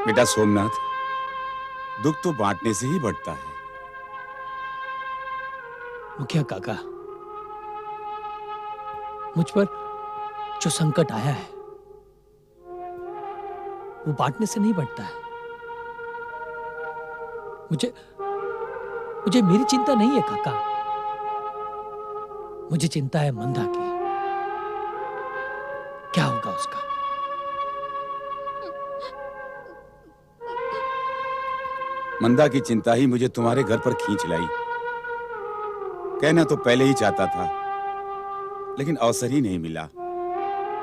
बेटा सोमनाथ, दुख तो बांटने से ही बढ़ता है। मुखिया काका, मुझ पर जो संकट आया है वो बांटने से नहीं बढ़ता है। मुझे मेरी चिंता नहीं है काका, मुझे चिंता है मंदा की। क्या होगा उसका? मंदा की चिंता ही मुझे तुम्हारे घर पर खींच लाई। कहना तो पहले ही चाहता था, लेकिन अवसर ही नहीं मिला।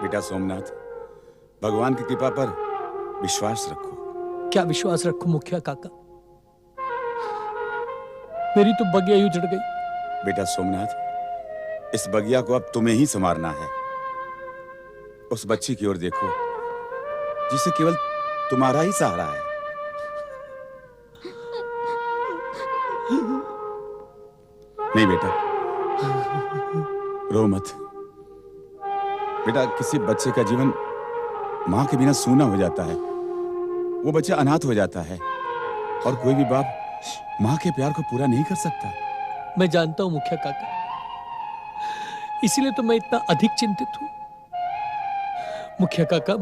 बेटा सोमनाथ, भगवान की कृपा पर विश्वास रखो। क्या विश्वास रखूं मुखिया काका? मेरी तो बगिया ही उजड़ गई। बेटा सोमनाथ, इस बगिया को अब तुम्हें ही संवारना है। उस बच्ची की ओर देखो जिसे केवल तुम्हारा ही सहारा है। नहीं बेटा, रो मत। बेटा, किसी बच्चे का जीवन मां के बिना सूना हो जाता है। वो बच्चा अनाथ हो जाता है और कोई भी बाप मां के प्यार को पूरा नहीं कर सकता। मैं जानता हूं मुखिया काका, इसीलिए तो मैं इतना अधिक चिंतित हूं। मुखिया काका,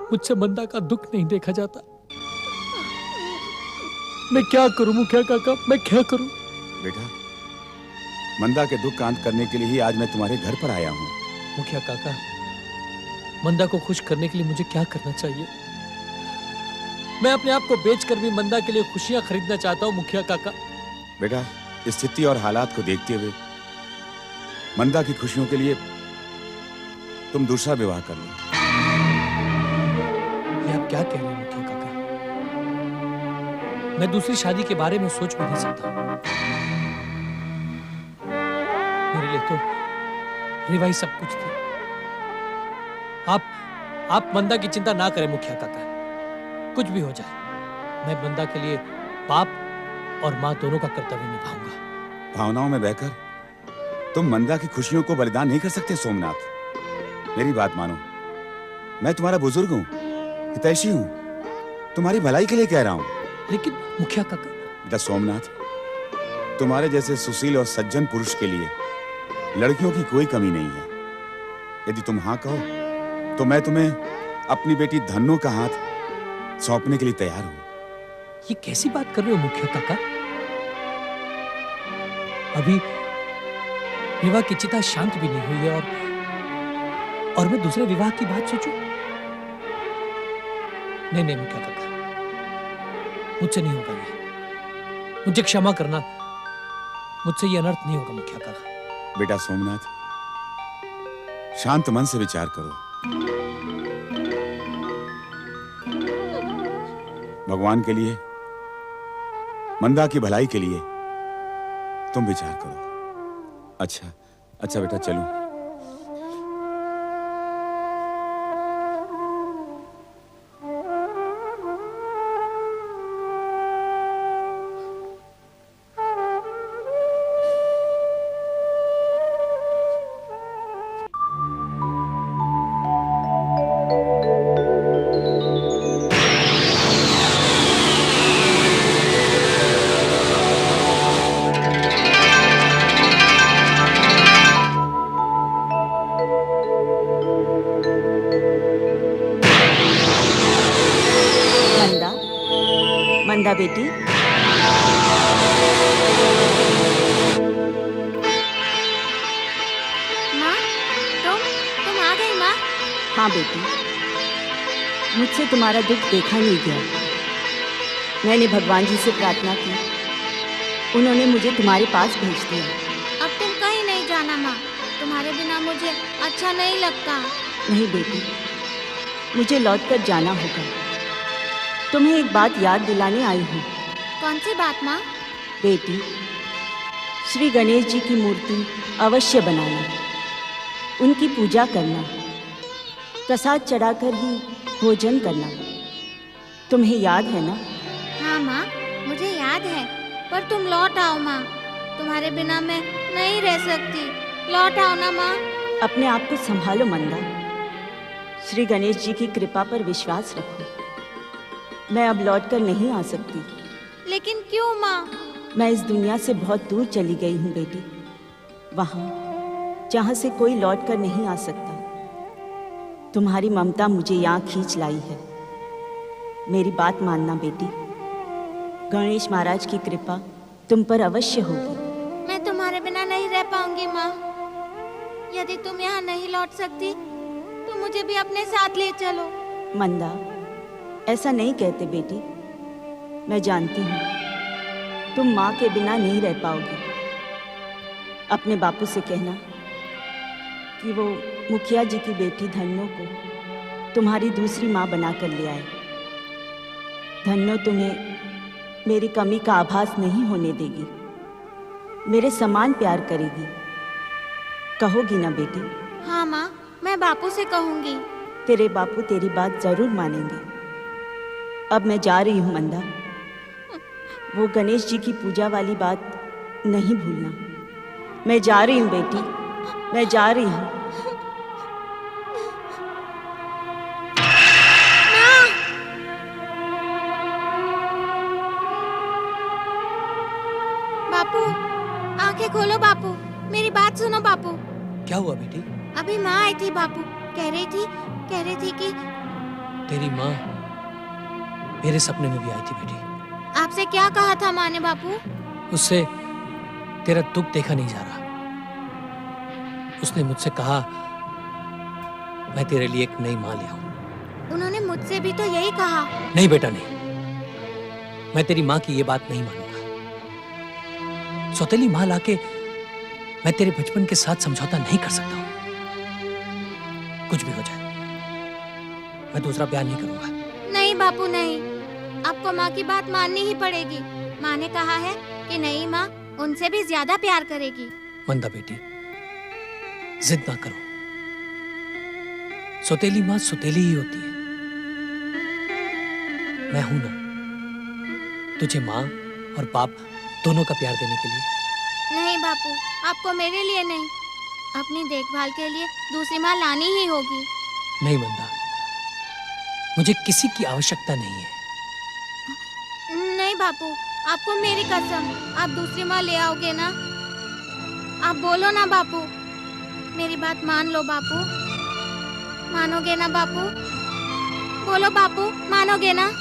मुझसे मंदा का दुख नहीं देखा जाता। मैं क्या करूं मुखिया काका, मैं क्या करूं? बेटा, मंदा के दुख शांत करने के लिए ही आज मैं तुम्हारे घर पर आया हूं। मुखिया काका, मंदा को खुश करने के लिए मुझे क्या करना चाहिए? मैं अपने आप को बेचकर भी मंदा के लिए खुशियां खरीदना चाहता हूं मुखिया काका। बेटा, स्थिति और हालात को देखते हुए मंदा की खुशियों के लिए तुम दूसरा विवाह कर लो। ये आप क्या कह रहे हैं मुखिया काका? मैं दूसरी शादी के बारे में सोच भी नहीं सकता। मेरे लिए तो रिवाई सब कुछ थी। आप मंदा की चिंता ना करें मुखिया काका। कुछ भी हो जाए, मैं मंदा के लिए बाप और मां दोनों का कर्तव्य निभाऊंगा। भावनाओं में बहकर तुम मंदा की खुशियों को बलिदान नहीं कर सकते सोमनाथ। मेरी बात मानो, मैं तुम्हारा बुजुर्ग हूं, हितैषी हूं, तुम्हारी भलाई के लिए कह रहा हूं। लेकिन मुखिया काका। बेटा सोमनाथ, तुम्हारे जैसे सुशील और सज्जन पुरुष के लिए लड़कियों की कोई कमी नहीं है। यदि तुम हाँ कहो तो मैं तुम्हें अपनी बेटी धन्नो का हाथ सौंपने के लिए तैयार हूं। ये कैसी बात कर रहे हो मुखिया काका? अभी विवाह की चिता शांत भी नहीं हुई है और मैं दूसरे विवाह की बात सोचूं? नहीं मुखिया काका, मुझसे नहीं होगा ये। मुझे क्षमा करना, मुझसे ये अनर्थ नहीं होगा मुखिया काका। बेटा सोमनाथ, शांत मन से विचार करो। भगवान के लिए, मंदा की भलाई के लिए तुम विचार करो। अच्छा बेटा, चलो। मंदा बेटी, माँ, तुम आ गई माँ? हाँ बेटी, मुझसे तुम्हारा दुख देखा नहीं गया। मैंने भगवान जी से प्रार्थना की, उन्होंने मुझे तुम्हारे पास भेज दिया। अब तुम कहीं नहीं जाना माँ, तुम्हारे बिना मुझे अच्छा नहीं लगता। नहीं बेटी, मुझे लौटकर जाना होगा। तुम्हें एक बात याद दिलाने आई हूँ। कौन सी बात माँ? बेटी, श्री गणेश जी की मूर्ति अवश्य बनाना, उनकी पूजा करना, प्रसाद चढ़ाकर ही भोजन करना। तुम्हें याद है ना? हाँ माँ, मुझे याद है, पर तुम लौट आओ माँ, तुम्हारे बिना मैं नहीं रह सकती। लौट आओ ना माँ। अपने आप को संभालो मंदा, श्री गणेश जी की कृपा पर विश्वास रखो। मैं अब लौटकर नहीं आ सकती। लेकिन क्यों माँ? मैं इस दुनिया से बहुत दूर चली गई हूँ बेटी, वहाँ जहाँ से कोई लौट कर नहीं आ सकता। तुम्हारी ममता मुझे यहाँ खींच लाई है। मेरी बात मानना बेटी, गणेश महाराज की कृपा तुम पर अवश्य होगी। मैं तुम्हारे बिना नहीं रह पाऊंगी माँ। यदि तुम यहाँ नहीं लौट सकती तो मुझे भी अपने साथ ले चलो। मंदा, ऐसा नहीं कहते बेटी। मैं जानती हूँ तुम माँ के बिना नहीं रह पाओगी। अपने बापू से कहना कि वो मुखिया जी की बेटी धन्नो को तुम्हारी दूसरी माँ बनाकर ले आए। धन्नो तुम्हें मेरी कमी का आभास नहीं होने देगी, मेरे समान प्यार करेगी। कहोगी ना बेटी? हाँ माँ, मैं बापू से कहूँगी। तेरे बापू तेरी बात जरूर मानेंगे। अब मैं जा रही हूँ मंदा। वो गणेश जी की पूजा वाली बात नहीं भूलना। मैं जा रही हूँ बेटी, मैं जा रही हूँ। बापू, आंखें खोलो बापू, मेरी बात सुनो बापू। क्या हुआ बेटी? अभी माँ आई थी बापू, कह रही थी कि तेरी माँ मेरे सपने में भी आई थी बेटी। आपसे क्या कहा था माँ ने बापू? उससे तेरा दुख देखा नहीं जा रहा। उसने मुझसे कहा मैं तेरे लिए एक नई माँ ले आऊं। उन्होंने मुझसे भी तो यही कहा। नहीं बेटा नहीं, मैं तेरी माँ की ये बात नहीं मानूंगा। सौतेली माँ लाके मैं तेरे बचपन के साथ समझौता नहीं कर सकता हूं। कुछ भी हो जाए मैं दूसरा ब्याह नहीं करूंगा। नहीं बापू नहीं, आपको माँ की बात माननी ही पड़ेगी। माँ ने कहा है कि नई माँ उनसे भी ज्यादा प्यार करेगी। मंदा बेटी, जिद ना करो। सौतेली माँ सौतेली ही होती है। मैं हूं ना तुझे माँ और बाप दोनों का प्यार देने के लिए। नहीं बापू, आपको मेरे लिए नहीं, अपनी देखभाल के लिए दूसरी माँ लानी ही होगी। नहीं मंदा, मुझे किसी की आवश्यकता नहीं है। नहीं बापू, आपको मेरी कसम, आप दूसरी माँ ले आओगे ना? आप बोलो ना बापू, मेरी बात मान लो बापू। मानोगे ना बापू? बोलो बापू, मानोगे ना?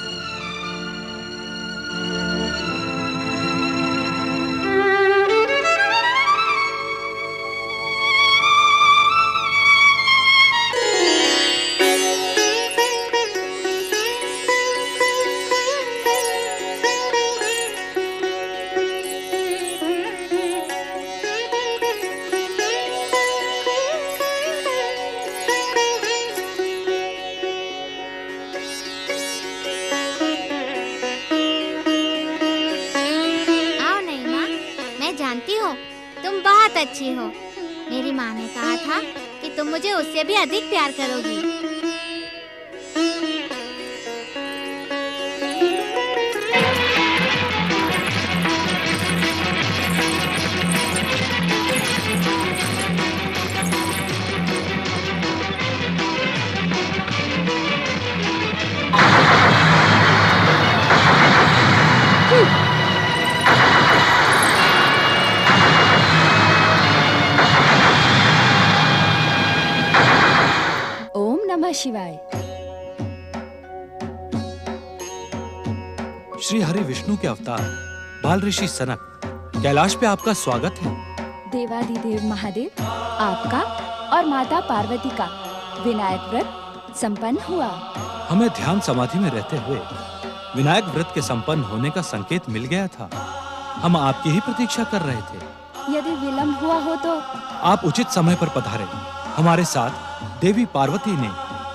तुम बहुत अच्छी हो। मेरी माँ ने कहा था कि तुम मुझे उससे भी अधिक प्यार करोगी। नमः शिवाय। श्री हरि विष्णु के अवतार बाल ऋषि सनक, कैलाश पे आपका स्वागत है। देवाधिदेव महादेव, आपका और माता पार्वती का विनायक व्रत संपन्न हुआ। हमें ध्यान समाधि में रहते हुए विनायक व्रत के संपन्न होने का संकेत मिल गया था। हम आपकी ही प्रतीक्षा कर रहे थे। यदि विलंब हुआ हो तो? आप उचित समय पर पधारे। हमारे साथ देवी पार्वती ने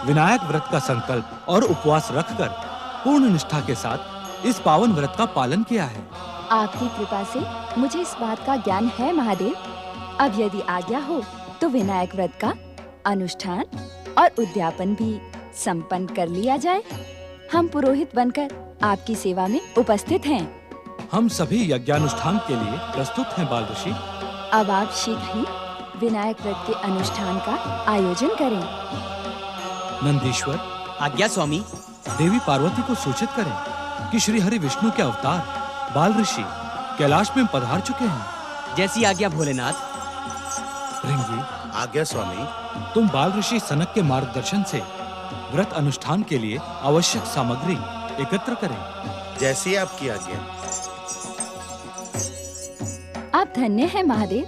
विनायक व्रत का संकल्प और उपवास रखकर पूर्ण निष्ठा के साथ इस पावन व्रत का पालन किया है। आपकी कृपा से मुझे इस बात का ज्ञान है महादेव। अब यदि आज्ञा हो तो विनायक व्रत का अनुष्ठान और उद्यापन भी संपन्न कर लिया जाए। हम पुरोहित बनकर आपकी सेवा में उपस्थित हैं। हम सभी यज्ञानुष्ठान के लिए प्रस्तुत हैं बाल ऋषि। अब आप शीघ्र ही विनायक व्रत के अनुष्ठान का आयोजन करें। नंदीश्वर। आज्ञा स्वामी। देवी पार्वती को सूचित करें कि श्री हरि विष्णु के अवतार बाल ऋषि कैलाश में पधार चुके हैं। जैसी आज्ञा भोलेनाथ। भृंगी, आज्ञा स्वामी। तुम बाल ऋषि सनक के मार्गदर्शन से व्रत अनुष्ठान के लिए आवश्यक सामग्री एकत्र करें। जैसी आपकी आज्ञा। आप धन्य हैं महादेव।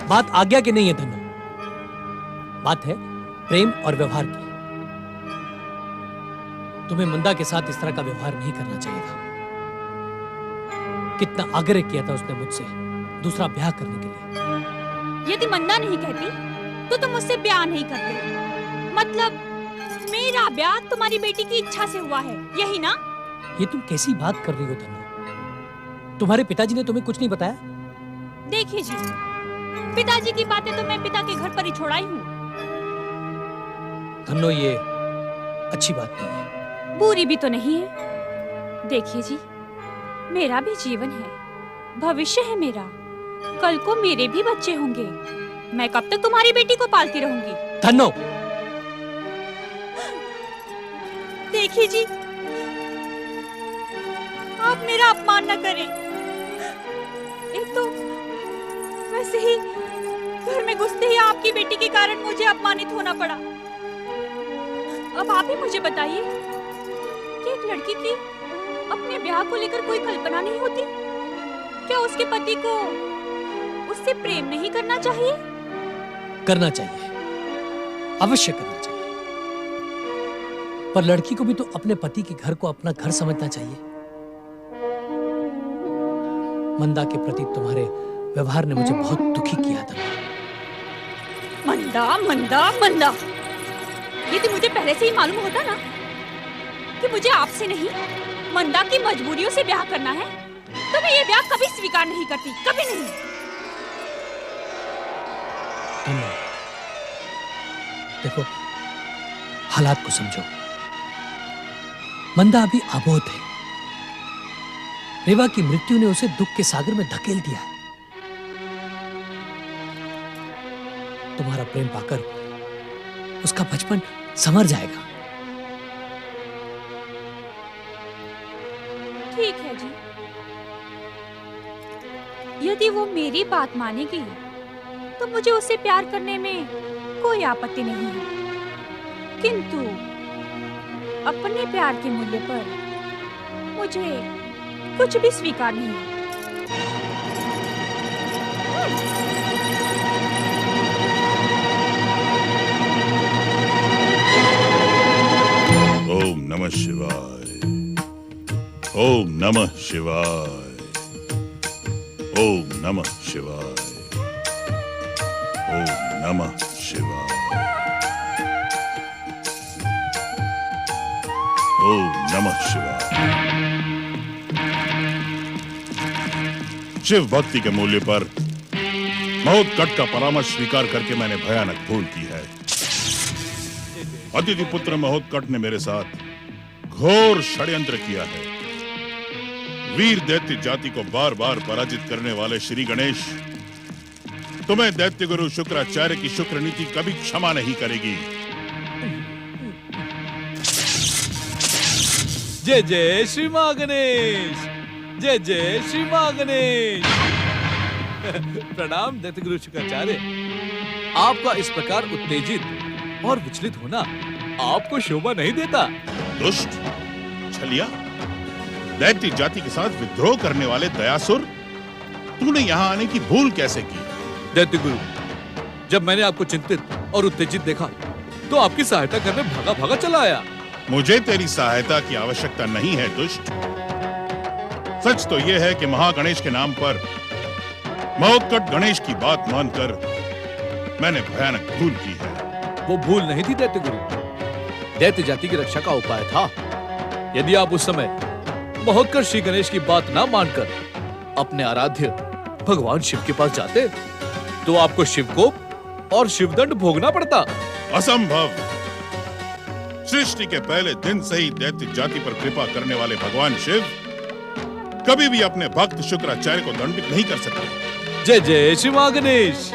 बात आज्ञा की नहीं है धन्नो, बात है प्रेम और व्यवहार की। तुम्हें मंदा के साथ इस तरह का व्यवहार नहीं करना चाहिए था। कितना आग्रह किया था उसने मुझसे दूसरा ब्याह करने के लिए। यदि मंदा नहीं कहती तो तुम मुझसे ब्याह नहीं करते। मतलब मेरा ब्याह तुम्हारी बेटी की इच्छा से हुआ है, यही ना? ये तुम कैसी बात कर रही हो धन्नो? तुम्हारे पिताजी ने तुम्हें कुछ नहीं बताया? देखिए जी, पिताजी की बातें तो मैं पिता के घर पर ही छोड़ आई हूँ। धन्नो, ये अच्छी बात नहीं है। बुरी भी तो नहीं है। देखिए जी, मेरा भी जीवन है, भविष्य है मेरा। कल को मेरे भी बच्चे होंगे। मैं कब तक तुम्हारी बेटी को पालती रहूंगी? धन्नो, देखिए जी, आप मेरा अपमान न करें। एक तो वैसे ही घर में घुसते ही आपकी बेटी के कारण मुझे अपमानित होना पड़ा। अब आप ही मुझे बताइए कि एक लड़की की अपने ब्याह को लेकर कोई कल्पना नहीं होती? क्या उसके पति को उससे प्रेम नहीं करना चाहिए? करना चाहिए, अवश्य करना चाहिए। पर लड़की को भी तो अपने पति के घर को अपना घर समझना चाहिए। मंदा के प्रति तुम्हारे व्यवहार ने मुझे बहुत दुखी किया था। मंदा मंदा मंदा, यदि मुझे पहले से ही मालूम होता ना कि मुझे आपसे नहीं मंदा की मजबूरियों से ब्याह करना है, तो मैं ये ब्याह कभी स्वीकार नहीं करती, कभी नहीं। धन्यवाद। देखो, हालात को समझो। मंदा अभी अबोध है। रेवा की मृत्यु ने उसे दुख के सागर में धकेल दिया है। तुम्हारा प्रेम पाकर उसका बचपन संवर जाएगा। ठीक है जी, यदि वो मेरी बात मानेगी तो मुझे उससे प्यार करने में कोई आपत्ति नहीं है। किंतु अपने प्यार के मूल्य पर मुझे कुछ भी स्वीकार नहीं है। ओम नमः शिवाय। ओम नमः शिवाय। ओम नमः शिवाय। ओम नमः शिवाय। ओम नमः शिवाय। शिव भक्ति के मूल्य पर महोत्कट का परामर्श स्वीकार करके मैंने भयानक भूल की है। अदिति पुत्र महोत्कट ने मेरे साथ घोर षड्यंत्र किया है। वीर दैत्य जाति को बार बार पराजित करने वाले श्री गणेश, तुम्हें दैत्य गुरु शुक्राचार्य की शुक्र नीति कभी क्षमा नहीं करेगी। जय जय श्री मां गणेश, जय जय श्री मां गणेश। प्रणाम दैत्य गुरु शुक्राचार्य। आपका इस प्रकार उत्तेजित और विचलित होना आपको शोभा नहीं देता। दुष्ट, छलिया, दैत्य जाति के साथ विद्रोह करने वाले दयासुर, तूने यहाँ आने की भूल कैसे की? दैत्य गुरु, जब मैंने आपको चिंतित और उत्तेजित देखा तो आपकी सहायता करने भागा भागा चला आया। मुझे तेरी सहायता की आवश्यकता नहीं है दुष्ट। सच तो यह है कि महागणेश के नाम पर महोत्कट गणेश की बात मानकर मैंने भयानक भूल की है। वो भूल नहीं थी दैत्य गुरु, दैत्य जाति की रक्षा का उपाय था। यदि आप उस समय महोत्कट श्री गणेश की बात ना मानकर अपने आराध्य भगवान शिव के पास जाते तो आपको शिवकोप और शिवदंड भोगना पड़ता। असंभव। सृष्टि के पहले दिन से ही दैत्य जाति पर कृपा करने वाले भगवान शिव कभी भी अपने भक्त शुक्राचार्य को दंडित नहीं कर सकते। जय जय श्री मां गणेश।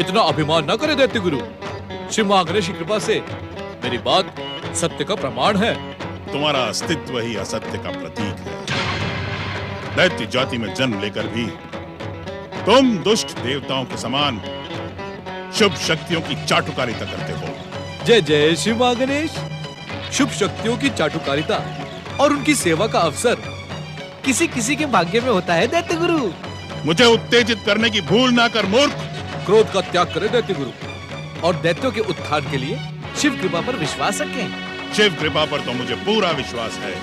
इतना अभिमान न करे दैत्य गुरु। श्री मां गणेश की कृपा से मेरी बात सत्य का प्रमाण है। तुम्हारा अस्तित्व ही असत्य का प्रतीक है। दैत्य जाति में जन्म लेकर भी तुम दुष्ट देवताओं के समान शुभ शक्तियों की चाटुकारिता करते हो। जय जय शिव मां गणेश। शुभ शक्तियों की चाटुकारिता और उनकी सेवा का अवसर किसी किसी के भाग्य में होता है दैत्य गुरु। मुझे उत्तेजित करने की भूल ना कर मूर्ख। क्रोध का त्याग करे दैत्य गुरु और दैत्यों के उत्थान के लिए शिव कृपा पर विश्वास रखें। शिव कृपा पर तो मुझे पूरा विश्वास है।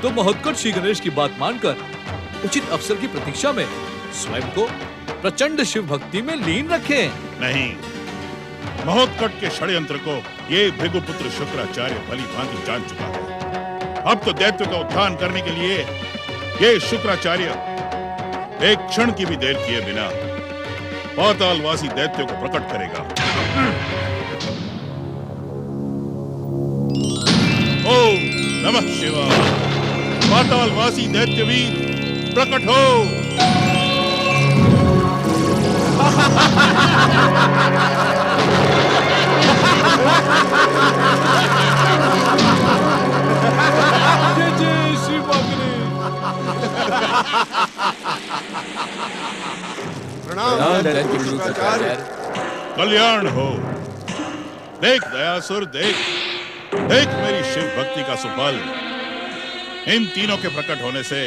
तो महोत्कट श्री गणेश की बात मानकर उचित अवसर की प्रतीक्षा में स्वयं को प्रचंड शिव भक्ति में लीन रखें। नहीं, महोत्कट के षड्यंत्र को ये भृगुपुत्र शुक्राचार्य भली भांति जान चुका है। अब तो दैत्य का उत्थान करने के लिए ये शुक्राचार्य एक क्षण की भी देर किए बिना पातालवासी दैत्यों को प्रकट करेगा। ओम नमः शिवाय। पातालवासी दैत्यवीर प्रकट हो। जय जय शिव मां गणेश। प्रणाम दैत्य गुरु शुक्राचार्य। कल्याण हो। देख दयासुर, देख देख मेरी शिव भक्ति का सुफल। इन तीनों के प्रकट होने से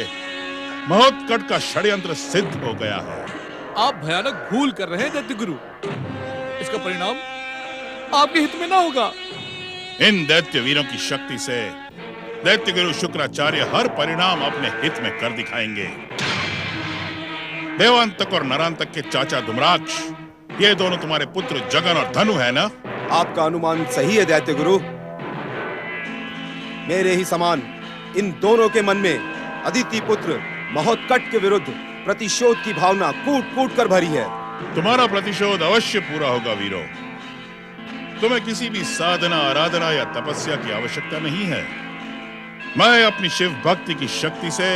महोत्कट का षड्यंत्र सिद्ध हो गया है। आप भयानक भूल कर रहे हैं दैत्य गुरु। इसका परिणाम आपके हित में ना होगा। इन दैत्य वीरों की शक्ति से दैत्य गुरु शुक्राचार्य हर परिणाम अपने हित में कर दिखाएंगे। देवांतक और नरांतक के चाचा धूम्राक्ष, ये दोनों तुम्हारे पुत्र जगन और धनु है ना? आपका अनुमान सही है दैत्य गुरु। मेरे ही समान इन दोनों के मन में अदिति पुत्र महोत्कट के विरुद्ध प्रतिशोध की भावना कूट कूट कर भरी है। तुम्हारा प्रतिशोध अवश्य पूरा होगा वीरों। तुम्हें किसी भी साधना, आराधना या तपस्या की आवश्यकता नहीं है। मैं अपनी शिव भक्ति की शक्ति से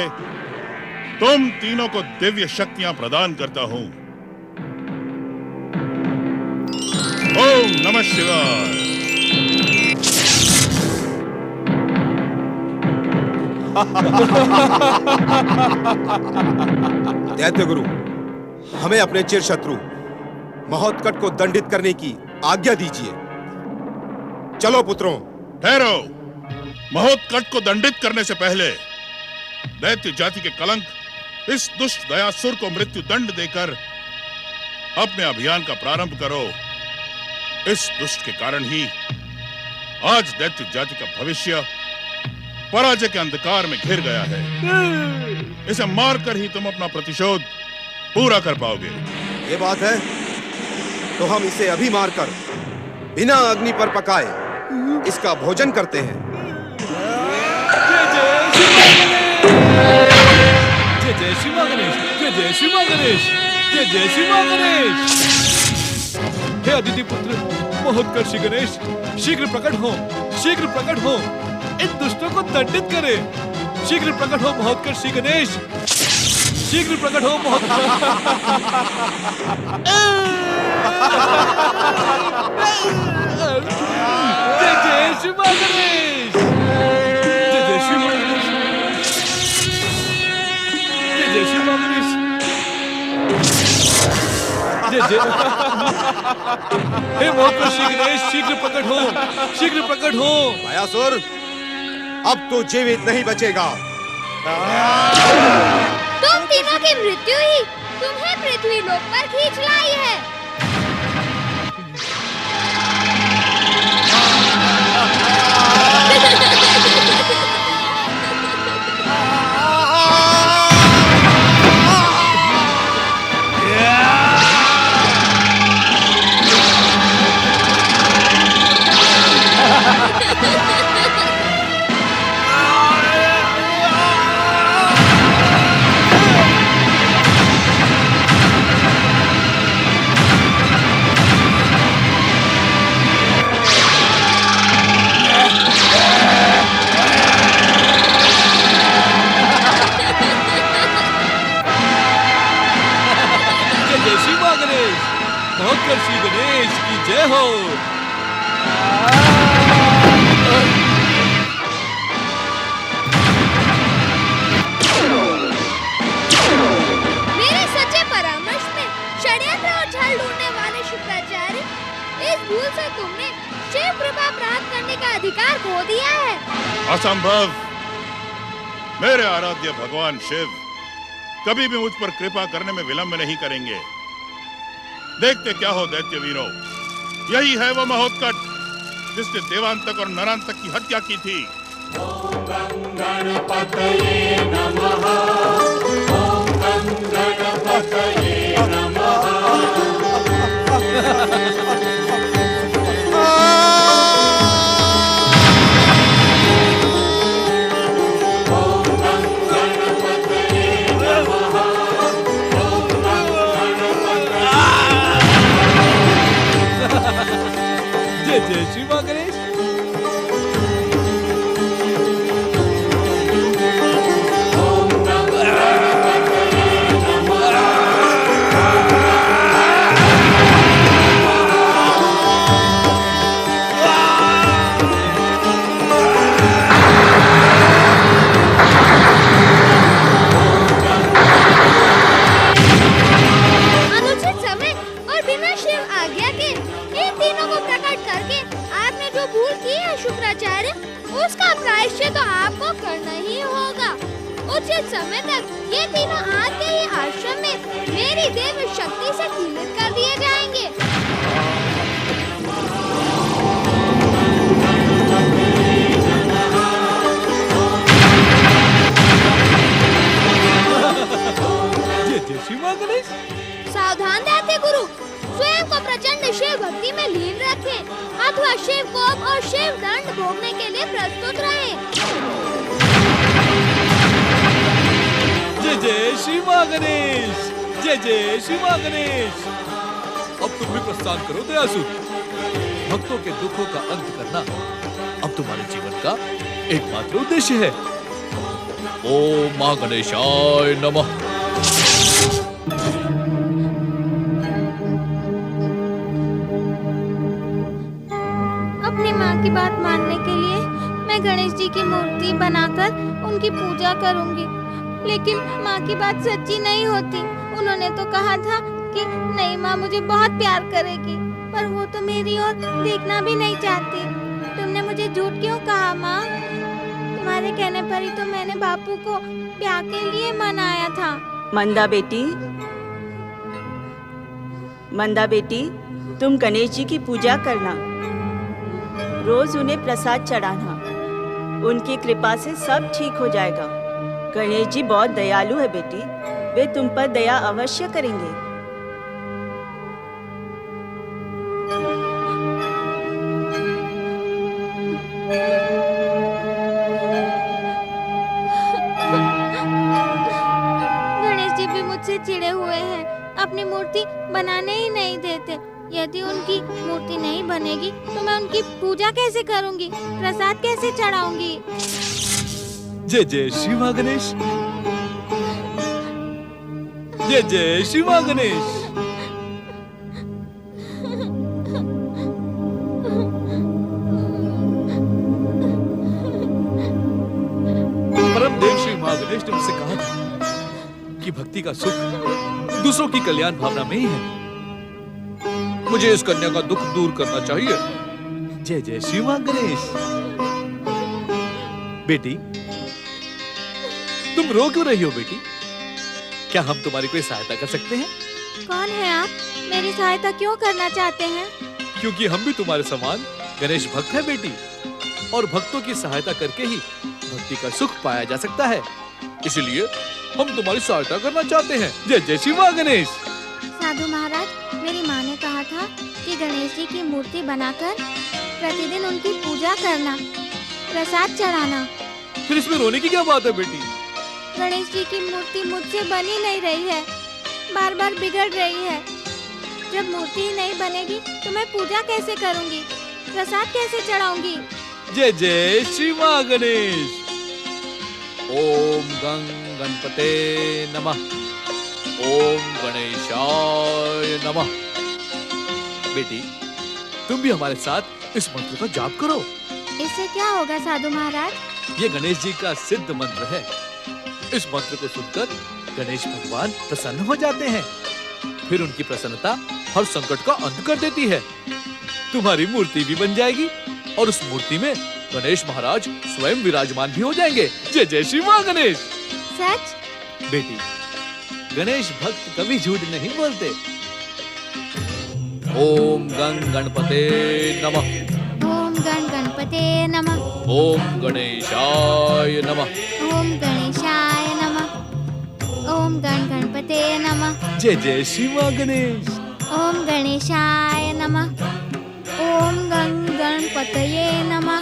तुम तीनों को दिव्य शक्तियां प्रदान करता हूं। ओम नमः शिवाय। दैत्य गुरु, हमें अपने चिर शत्रु महोत्कट को दंडित करने की आज्ञा दीजिए। चलो पुत्रों। ठहरो। महोत्कट को दंडित करने से पहले दैत्य जाति के कलंक इस दुष्ट दयासुर को मृत्यु दंड देकर अपने अभियान का प्रारंभ करो। इस दुष्ट के कारण ही आज दैत्य जाति का भविष्य पराजय के अंधकार में घिर गया है। इसे मारकर ही तुम अपना प्रतिशोध पूरा कर पाओगे। ये बात है तो हम इसे अभी मारकर बिना अग्नि पर पकाए इसका भोजन करते हैं। जय जय शिव मां गणेश। जय जय शिव मां गणेश। जय जय शिव मां गणेश। हे अदिति पुत्र महोत्कट श्री गणेश, शीघ्र प्रकट हो, शीघ्र प्रकट हो, इन दुष्टों को दंडित करे। शीघ्र प्रकट हो महोत्कट श्री गणेश, शीघ्र प्रकट हो महोत्कट। जय जय शिव मां गणेश। जय जय शिव मां गणेश। जय जय शिव मां गणेश। जय जय। हे महोत्कट श्री गणेश, शीघ्र प्रकट हो, शीघ्र प्रकट हो। दयासुर, अब तो जीवित नहीं बचेगा। तुम तीनों की मृत्यु ही तुम्हें पृथ्वी लोक पर खींच लाई है। महोत्कट श्री गणेश की जय हो। भूल से तुमने शिव कृपा प्राप्त करने का अधिकार खो दिया है। असंभव। मेरे आराध्य भगवान शिव कभी भी मुझ पर कृपा करने में विलंब नहीं करेंगे। देखते क्या हो दैत्य वीरों, यही है वो महोत्कट जिसने देवांतक और नरांतक की हत्या की थी। ओम गणपतये नमः। ओम गणपतये नमः। जय जय श्री मां गणेश। अनुचित समय और बिना शिव आज्ञा के इन तीनों को प्रकट करके आपने जो भूल की है शुक्राचार्य, उसका प्रायश्चित तो आपको करना ही होगा। उचित समय तक ये तीनों आपके ही आश्रम में मेरी देव शक्ति से कीलित कर दिए जाएंगे। जय जय श्री मां गणेश। सावधान रहते गुरु, स्वयं को प्रचंड शिव भक्ति में लीन रखें अथवा शिव कोप और शिव दंड भोगने के लिए प्रस्तुत रहें। जय जय श्री मां गणेश। जय जय श्री मां गणेश। अब तुम भी प्रस्थान करो दयासुर। भक्तों के दुखों का अंत करना अब तुम्हारे जीवन का एकमात्र उद्देश्य है। ओम मां गणेशाय नमः। अपनी माँ की बात मानने के लिए मैं गणेश जी की मूर्ति बनाकर उनकी पूजा करूंगी, लेकिन माँ की बात सच्ची नहीं होती। उन्होंने तो कहा था कि नहीं, माँ मुझे बहुत प्यार करेगी, पर वो तो मेरी ओर देखना भी नहीं चाहती। तुमने मुझे झूठ क्यों कहा माँ? तुम्हारे कहने पर ही तो मैंने बापू को ब्याह के लिए मनाया था। मंदा बेटी, तुम गणेश जी की पूजा करना, रोज उन्हें प्रसाद चढ़ाना। उनकी कृपा से सब ठीक हो जाएगा। गणेश जी बहुत दयालु है बेटी, वे तुम पर दया अवश्य करेंगे। गणेश जी भी मुझसे चिढ़े हुए हैं, अपनी मूर्ति बनाने ही नहीं देते। यदि उनकी मूर्ति नहीं बनेगी तो मैं उनकी पूजा कैसे करूंगी, प्रसाद कैसे चढ़ाऊंगी? जय जय श्री मां गणेश। जय जय श्री मां गणेश। परम देव श्री मां गणेश ने मुझसे कहा था कि भक्ति का सुख दूसरों की कल्याण भावना में ही है। मुझे इस कन्या का दुख दूर करना चाहिए। जय जय श्री मां गणेश। बेटी, तुम रो क्यों रही हो बेटी? क्या हम तुम्हारी कोई सहायता कर सकते हैं? कौन है आप? मेरी सहायता क्यों करना चाहते हैं? क्योंकि हम भी तुम्हारे समान गणेश भक्त हैं बेटी, और भक्तों की सहायता करके ही भक्ति का सुख पाया जा सकता है। इसलिए हम तुम्हारी सहायता करना चाहते हैं। जय जय श्री मां गणेश। साधु महाराज, मेरी माँ ने कहा था कि गणेश जी की मूर्ति बनाकर प्रतिदिन उनकी पूजा करना, प्रसाद चढ़ाना। फिर इसमें रोने की क्या बात है बेटी? गणेश जी की मूर्ति मुझसे बनी नहीं रही है, बार बार बिगड़ रही है। जब मूर्ति ही नहीं बनेगी तो मैं पूजा कैसे करूंगी, प्रसाद कैसे चढ़ाऊंगी? जय जय श्री मां गणेश। ओम गं गणपते नमः। ओम गणेशाय नमः। बेटी, तुम भी हमारे साथ इस मंत्र का जाप करो। इससे क्या होगा साधु महाराज? ये गणेश जी का सिद्ध मंत्र है। इस मंत्र को सुनकर गणेश भगवान प्रसन्न हो जाते हैं। फिर उनकी प्रसन्नता हर संकट का अंत कर देती है। तुम्हारी मूर्ति भी बन जाएगी और उस मूर्ति में गणेश महाराज स्वयं विराजमान भी हो जाएंगे। जय जय श्री मां गणेश। सच? बेटी, गणेश भक्त कभी झूठ नहीं बोलते। ओम गण गणपते नमः। ओम गण गणपते नमः। ओम गणेशाय नमः। ओम गणेशाय नमः। ओम गण गणपते नमः। जय जय श्री मां गणेश। ओम गणेशाय नमः। ओम गण गणपतये नमः।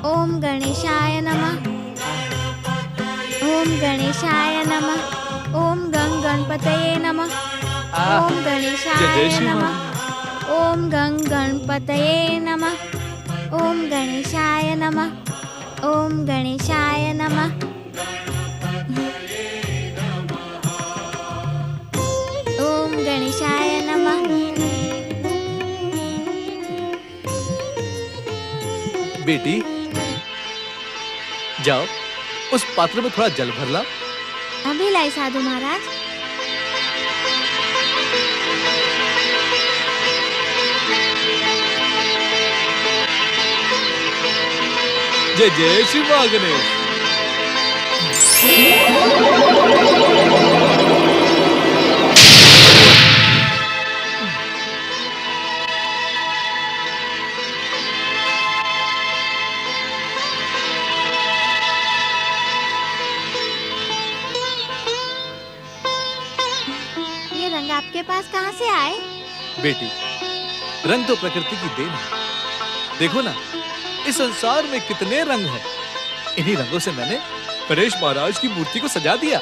ओम गणेशाय नमः। ओम गणेशाय नमः। ओम गण गणपतये नमः। ओम गणेशाय नमः। ओम गण गणपतये नमः। ओम गणेशाय नमः। ओम गणेशाय नमः। ओम गणेशाय नमः। बेटी, जाओ उस पात्र में थोड़ा जल भर ला। अभी लाई साधु महाराज। जय जय श्री मां गणेश। ये रंग आपके पास कहाँ से आए? बेटी, रंग तो प्रकृति की देन है। देखो ना, इस संसार में कितने रंग हैं। इन्हीं रंगों से मैंने गणेश महाराज की मूर्ति को सजा दिया।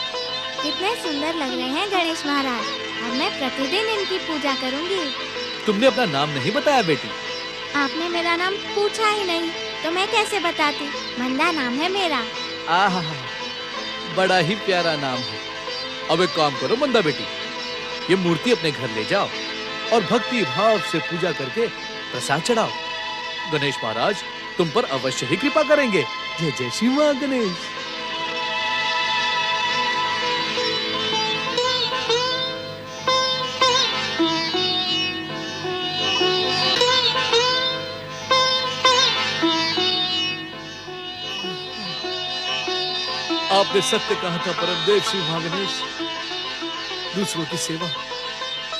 कितने सुंदर लग रहे हैं गणेश महाराज। अब मैं प्रतिदिन इनकी पूजा करूंगी। तुमने अपना नाम नहीं बताया बेटी। आपने मेरा नाम पूछा ही नहीं, तो मैं कैसे बताती? मंदा नाम है मेरा। आहा, बड़ा ही प्यारा नाम है। अब एक काम करो मंदा बेटी, ये मूर्ति अपने घर ले जाओ और भक्ति भाव से पूजा करके प्रसाद चढ़ाओ। गणेश महाराज तुम पर अवश्य ही कृपा करेंगे। जय जय श्री मां गणेश। आपने सत्य कहा था परमदेव श्री महागणेश, दूसरों की सेवा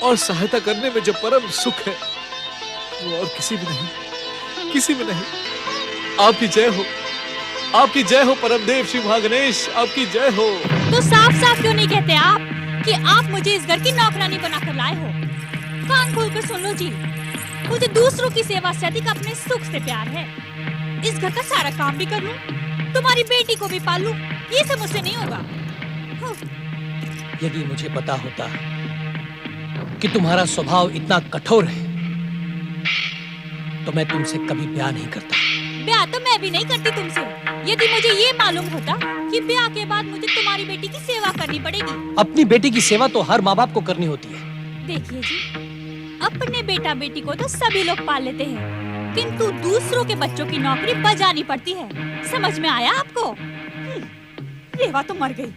और सहायता करने में जो परम सुख है वो और किसी में नहीं, किसी में नहीं। आपकी जय हो, आपकी जय हो परमदेव श्री महागणेश, आपकी जय हो। तो साफ साफ क्यों नहीं कहते आप कि आप मुझे इस घर की नौकरानी बनाकर लाए हो? कान खोल कर सुन लो जी, मुझे दूसरों की सेवा से अधिक अपने सुख से प्यार है। इस घर का सारा काम भी कर लूं, तुम्हारी बेटी को भी पाल लूं, ये सब मुझसे नहीं होगा। यदि मुझे पता होता कि तुम्हारा स्वभाव इतना कठोर है तो मैं तुमसे कभी ब्याह नहीं करता। ब्याह तो मैं भी नहीं करती तुमसे, यदि मुझे ये मालूम होता कि ब्याह के बाद मुझे तुम्हारी बेटी की सेवा करनी पड़ेगी। अपनी बेटी की सेवा तो हर माँ बाप को करनी होती है। देखिए जी, अपने बेटा बेटी को तो सभी लोग पाल लेते हैं, किंतु दूसरों के बच्चों की नौकरी बजानी पड़ती है। समझ में आया आपको? रेवा तो मर गई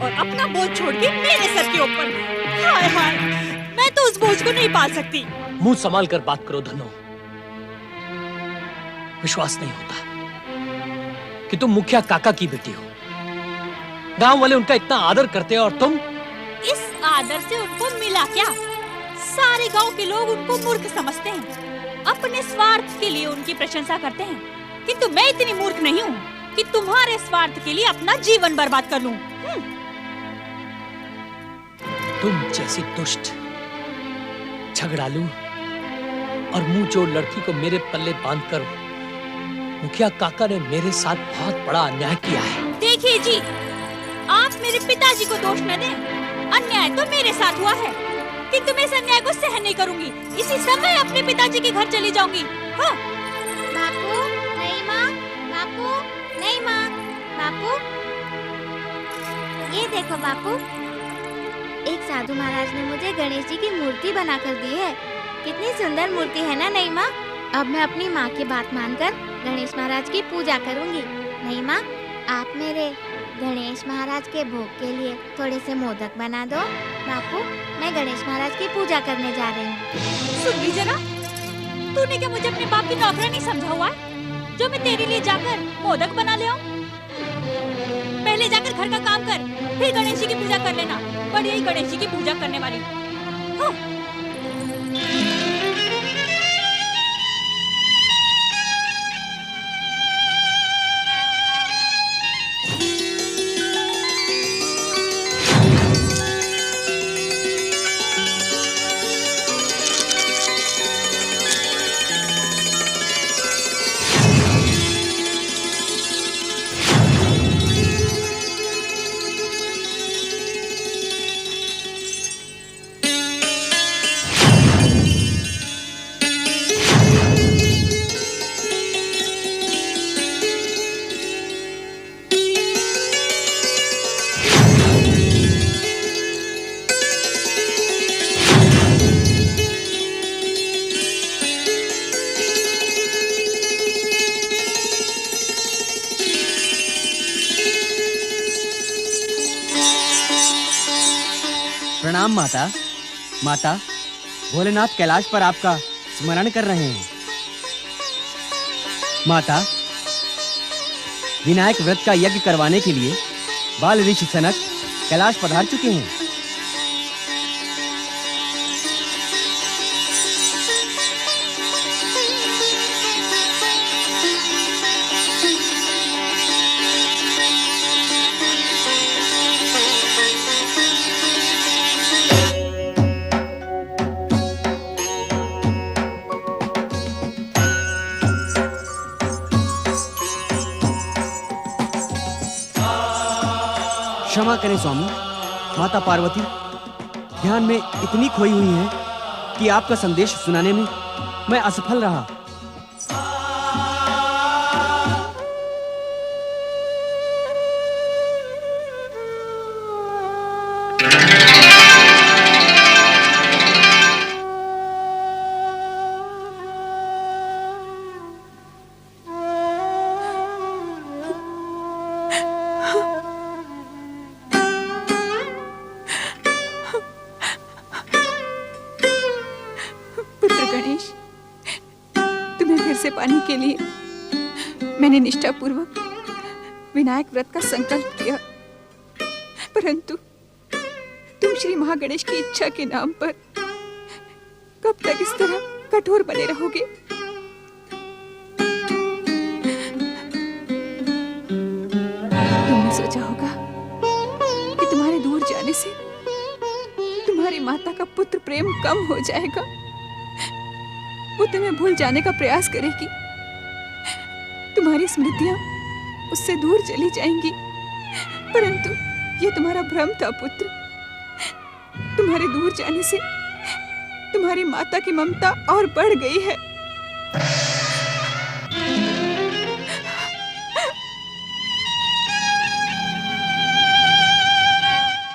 और अपना बोझ छोड़ के मेरे सर के ऊपर। हाय हाय, मैं तो उस बोझ को नहीं पाल सकती। मुंह संभाल कर बात करो धनो। विश्वास नहीं होता कि तुम मुखिया काका की बेटी हो। गांव वाले उनका इतना आदर करते हैं और तुम? इस आदर से उनको मिला क्या? सारे गांव के लोग उनको मूर्ख समझते हैं, अपने स्वार्थ के लिए उनकी प्रशंसा करते हैं, किंतु मैं इतनी मूर्ख नहीं हूँ कि तुम्हारे स्वार्थ के लिए अपना जीवन बर्बाद कर लूं। तुम जैसी दुष्ट, झगड़ालू और मुंह जोड़ लड़की को मेरे पल्ले बांधकर मुखिया काका ने मेरे साथ बहुत बड़ा अन्याय किया है। देखिए जी, आप मेरे पिताजी को दोष न दें, अन्याय तो मेरे साथ हुआ है, किंतु मैं इस अन्याय को सहन नहीं करूंगी। इसी समय अपने पिताजी के घर चली जाऊंगी। हाँ। बापू, नहीं माँ, बापू, नहीं माँ, बापू, ये देखो बापू, एक साधु महाराज ने मुझे गणेश जी की मूर्ति बनाकर दी है। कितनी सुंदर मूर्ति है ना नहीं माँ? अब मैं अपनी माँ की बात मानकर गणेश महाराज की पूजा करूंगी। नहीं माँ, आप मेरे गणेश महाराज के भोग के लिए थोड़े से मोदक बना दो। बापू, मैं गणेश महाराज की पूजा करने जा रही हूँ। सुन ली जरा, तूने क्या मुझे अपने बाप की नौकरानी समझा हुआ है जो मैं तेरे लिए जाकर मोदक बना ले आऊं? पहले जाकर घर का काम कर, फिर गणेश जी की पूजा कर लेना। बड़ी ही गणेश जी की पूजा करने वाली। हाँ। प्रणाम माता। माता, भोलेनाथ कैलाश पर आपका स्मरण कर रहे हैं। माता, विनायक व्रत का यज्ञ करवाने के लिए बाल ऋषि सनक कैलाश पधार चुके हैं। क्षमा करें स्वामी, माता पार्वती ध्यान में इतनी खोई हुई हैं कि आपका संदेश सुनाने में मैं असफल रहा। पाने के लिए मैंने निष्ठापूर्वक विनायक व्रत का संकल्प किया, परंतु तुम श्री महागणेश की इच्छा के नाम पर कब तक इस तरह कठोर बने रहोगे? तुमने सोचा होगा कि तुम्हारे दूर जाने से तुम्हारी माता का पुत्र प्रेम कम हो जाएगा, वो तुम्हें भूल जाने का प्रयास करेगी, तुम्हारी स्मृतियां उससे दूर चली जाएंगी। परंतु ये तुम्हारा भ्रम था पुत्र। तुम्हारे दूर जाने से तुम्हारी माता की ममता और बढ़ गई है।